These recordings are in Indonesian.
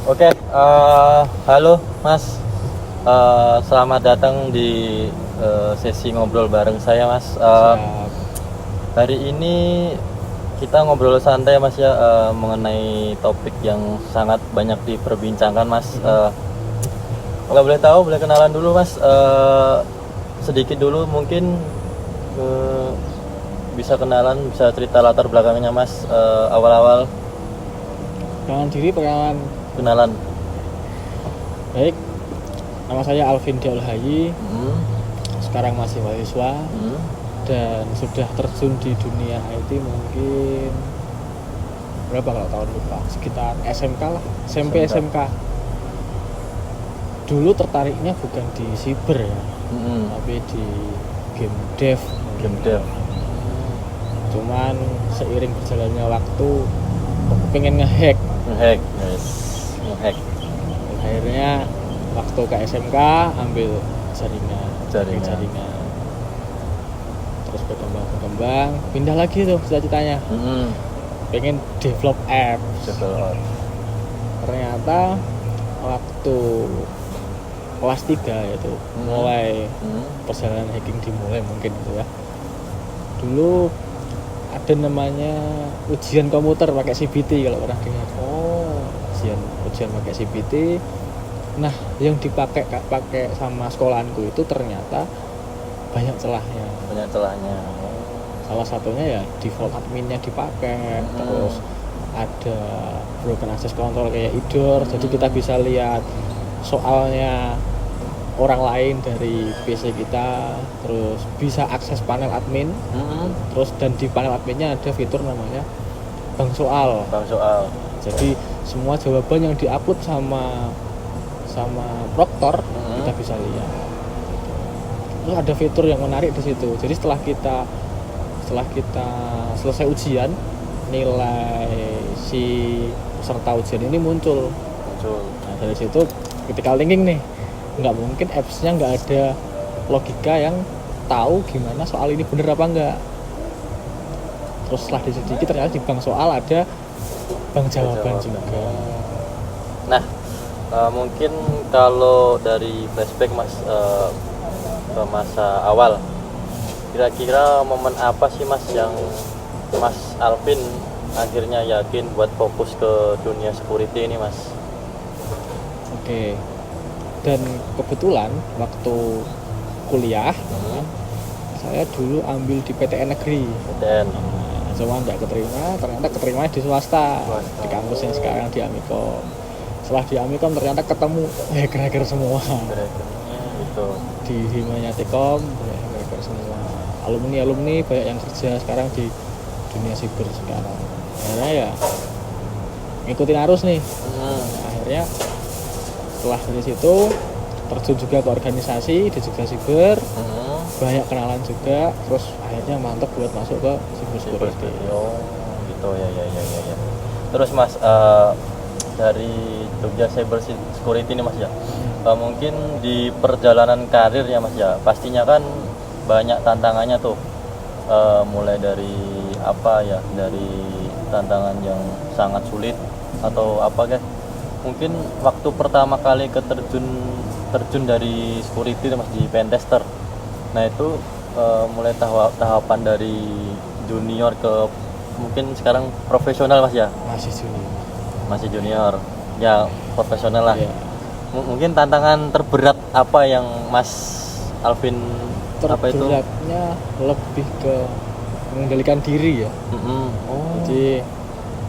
Oke, halo Mas. Selamat datang di sesi ngobrol bareng saya Mas. Siap. Hari ini kita ngobrol santai Mas ya, mengenai topik yang sangat banyak diperbincangkan Mas. Kalau boleh tahu, boleh kenalan dulu Mas. Sedikit dulu mungkin, eh, bisa kenalan, bisa cerita latar belakangnya Mas, awal-awal Dengan diri perkenalan. kenalan. Baik, nama saya Alvin Dialhayi. Hmm, Sekarang masih mahasiswa hmm. dan sudah terjun di dunia IT mungkin berapa kalau tahun lupa, sekitar SMK lah, SMP SMK. SMK. Dulu tertariknya bukan di siber ya, Hmm. tapi di game dev. Game dev. Cuman seiring berjalannya waktu, aku pengen ngehack. Ngehack, guys. Ngehack. Dan akhirnya waktu ke SMK ambil jaringan. Terus berkembang, pindah lagi tuh cita-citanya, pengen develop app. Develop. Ternyata waktu kelas 3 itu mulai perjalanan hacking dimulai mungkin itu ya. Dulu ada namanya ujian komputer pakai CBT kalau pernah dengar. Ujian pakai CBT. Nah, yang dipakai sama sekolahanku itu ternyata banyak celahnya. Salah satunya ya default adminnya dipakai, terus ada broken access control kayak IDOR, jadi kita bisa lihat soalnya orang lain dari PC kita, terus bisa akses panel admin, terus dan di panel adminnya ada fitur namanya bank soal. Jadi semua jawaban yang diupload sama proktor kita bisa lihat. Terus ada fitur yang menarik di situ. Jadi setelah kita selesai ujian, nilai si peserta ujian ini muncul. Nah, dari situ ketika linking nih, nggak mungkin apps-nya nggak ada logika yang tahu gimana soal ini bener apa enggak. Terus setelah diselidiki ternyata di bank soal ada bank jawaban juga. Nah, mungkin kalau dari flashback Mas, ke masa awal, kira-kira momen apa sih Mas yang Mas Alvin akhirnya yakin buat fokus ke dunia security ini Mas? Oke. Dan kebetulan waktu kuliah saya dulu ambil di PTN negeri. Cuma nggak keterima, ternyata keterima di swasta. Di kampus yang sekarang di Amikom. Setelah di Amikom ternyata ketemu hacker semua. Gitu. Di himanya Tekom hacker semua. Alumni banyak yang kerja sekarang di dunia siber sekarang. Akhirnya ya ngikutin arus nih. Akhirnya setelah dari situ terjun juga ke organisasi di juga siber, banyak kenalan juga, terus akhirnya mantap buat masuk ke siber security. Gitu ya. Terus Mas, dari Jogja Cyber Security ini Mas ya, mungkin di perjalanan karir ya Mas ya, pastinya kan banyak tantangannya tuh, mulai dari apa ya, dari tantangan yang sangat sulit atau apa guys. Mungkin waktu pertama kali terjun dari security Mas di pentester. Nah itu, mulai tahapan dari junior ke mungkin sekarang profesional Mas ya. Masih junior ya, profesional lah. Mungkin tantangan terberat apa yang Mas Alvin apa itu? Terberatnya lebih ke mengendalikan diri ya. Jadi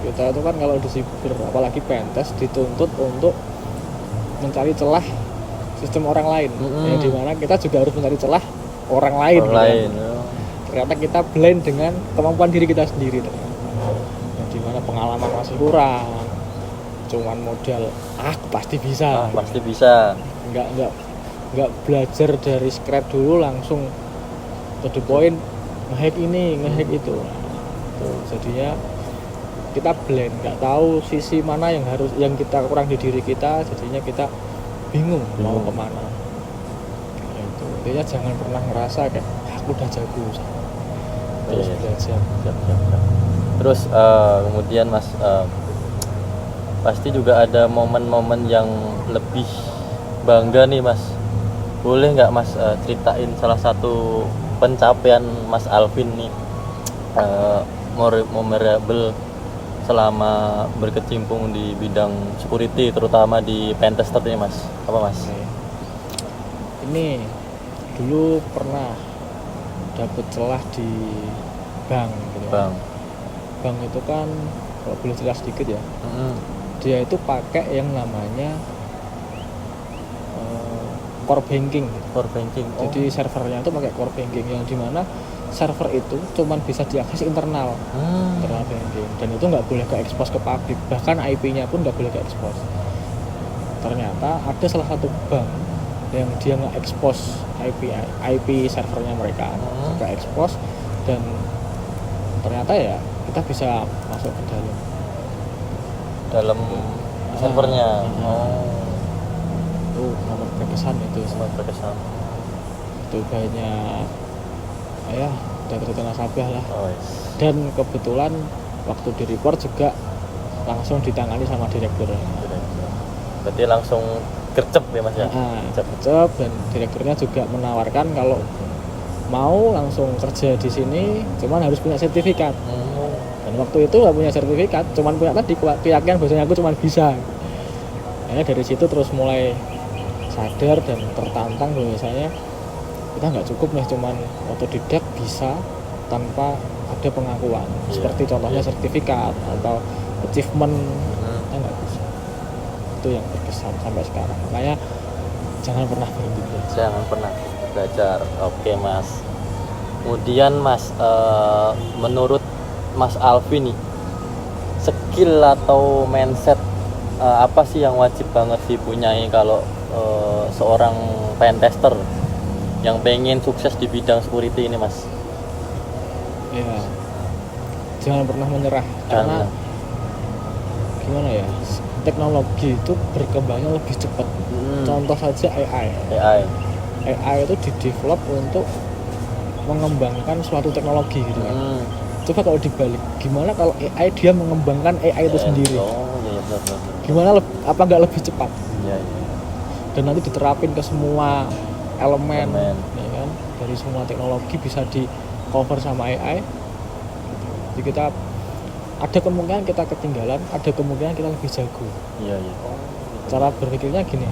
kita itu kan kalau di siber apalagi pentest dituntut untuk mencari celah sistem orang lain, yang dimana kita juga harus mencari celah orang lain. Ternyata kita blend dengan kemampuan diri kita sendiri, yang dimana pengalaman masih kurang, cuman modal aku pasti bisa. Nggak belajar dari scratch dulu langsung to the point, ngehack ini ngehack itu. Jadinya kita blend, nggak tahu sisi mana yang kita kurang di diri kita, jadinya kita bingung mau kemana. Itu intinya jangan pernah ngerasa kayak aku udah jago, terus belajar. Terus kemudian Mas, pasti juga ada momen-momen yang lebih bangga nih Mas. Boleh nggak Mas ceritain salah satu pencapaian Mas Alvin nih memorable selama berkecimpung di bidang security, terutama di pentester ini Mas? Apa Mas? Ini dulu pernah dapet celah di bank gitu. Bank itu kan kalau boleh jelas sedikit ya, dia itu pakai yang namanya core banking. Core banking. Jadi servernya itu pakai core banking yang dimana server itu cuman bisa diakses internal banking, dan itu nggak boleh ke expose ke publik, bahkan IP-nya pun nggak boleh ke expose. Ternyata ada salah satu bank yang dia nggak expose IP servernya mereka, ke expose, dan ternyata ya kita bisa masuk ke dalam servernya. Itu nomor berkesan itu. Itu banyak ya dari nasabah lah. Dan kebetulan waktu di report juga langsung ditangani sama direktur. Berarti langsung gercep ya Mas ya? Gercep, dan direkturnya juga menawarkan kalau mau langsung kerja di sini cuman harus punya sertifikat. Dan waktu itu nggak punya sertifikat, cuman punya tadi keyakinan bahwasanya aku cuman bisa. Dari situ terus mulai sadar dan tertantang bahwasanya kita nggak cukup nih cuman otodidak bisa tanpa ada pengakuan, seperti contohnya sertifikat atau achievement, kita nggak bisa. Itu yang berkesan sampai sekarang. Makanya jangan pernah berhenti belajar. Oke Mas. Kemudian Mas, menurut Mas Alvin nih, skill atau mindset apa sih yang wajib banget dipunyai kalau seorang pentester yang pengen sukses di bidang security ini Mas? Ya, jangan pernah menyerah. Karena gimana ya, teknologi itu berkembangnya lebih cepat. Contoh saja AI itu didevelop untuk mengembangkan suatu teknologi gitu kan. Coba kalau dibalik, gimana kalau AI dia mengembangkan AI itu sendiri? Gimana apa nggak lebih cepat? Dan nanti diterapin ke semua elemen. Ya kan? Dari semua teknologi bisa di cover sama AI. Jadi kita ada kemungkinan kita ketinggalan, ada kemungkinan kita lebih jago. Cara berpikirnya gini,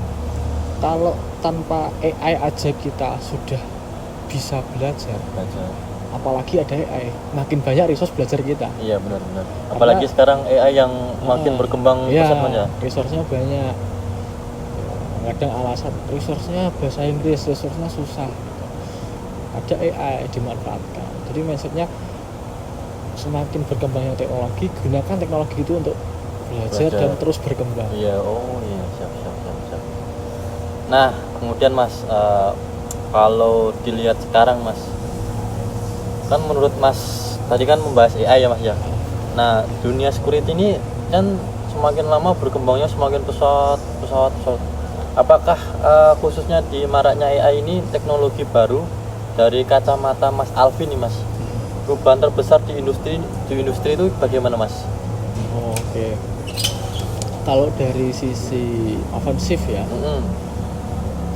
kalau tanpa AI aja kita sudah bisa belajar. Apalagi ada AI, makin banyak resource belajar kita. Iya benar. Apalagi sekarang AI yang makin berkembang pesat ya. Resource-nya banyak. Kadang alasan resource-nya bahasa Inggris, resource-nya susah. Ada AI dimanfaatkan. Jadi mindset-nya semakin berkembangnya teknologi, gunakan teknologi itu untuk belajar dan terus berkembang. Siap. Nah, kemudian Mas, kalau dilihat sekarang Mas, kan menurut Mas tadi kan membahas AI ya Mas ya. Nah, dunia security ini kan semakin lama berkembangnya semakin pesat. Apakah khususnya di maraknya AI ini teknologi baru, dari kacamata Mas Alvin nih Mas, perubahan terbesar di industri itu bagaimana Mas? Oke. Kalau dari sisi ofensif ya,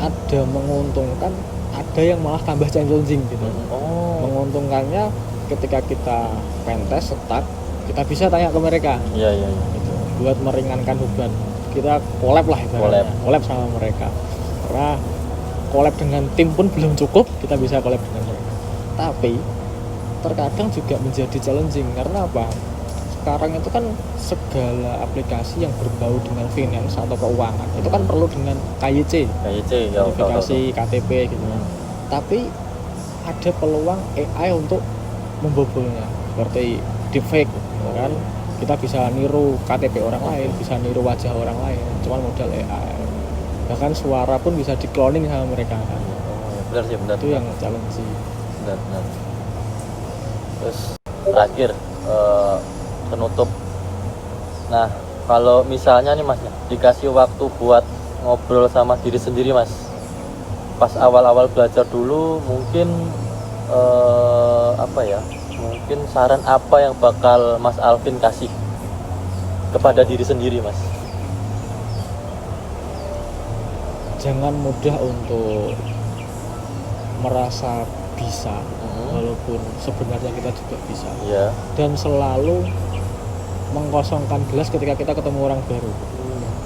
ada menguntungkan, ada yang malah tambah challenging gitu. Menguntungkannya ketika kita pentest stuck, kita bisa tanya ke mereka. Gitu. Buat meringankan beban. Kita collab lah ibaratnya. Collab sama mereka. Karena collab dengan tim pun belum cukup, kita bisa collab dengan mereka. Tapi terkadang juga menjadi challenging karena apa? Sekarang itu kan segala aplikasi yang berbau dengan finance atau keuangan itu kan perlu dengan KYC, verifikasi KTP gitu. Tapi ada peluang AI untuk membobolnya, seperti deepfake, kan? Kita bisa niru KTP orang lain, bisa niru wajah orang lain, cuman modal AI. Bahkan suara pun bisa di-cloning sama mereka kan. Benar. Itu yang challenging. Benar. Terus terakhir penutup. Nah, kalau misalnya nih Mas, dikasih waktu buat ngobrol sama diri sendiri Mas, pas awal-awal belajar dulu, mungkin saran apa yang bakal Mas Alvin kasih kepada diri sendiri Mas? jangan mudah untuk merasa bisa, walaupun sebenarnya kita juga bisa. Iya. Dan selalu mengkosongkan gelas ketika kita ketemu orang baru.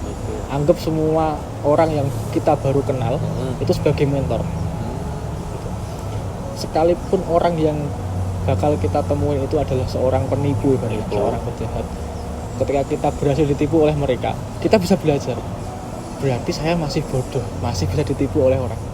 Gitu. Anggap semua orang yang kita baru kenal itu sebagai mentor. Sekalipun orang yang bakal kita temuin itu adalah seorang penipu, seorang penjahat, ketika kita berhasil ditipu oleh mereka, kita bisa belajar. Berarti saya masih bodoh, masih bisa ditipu oleh orang.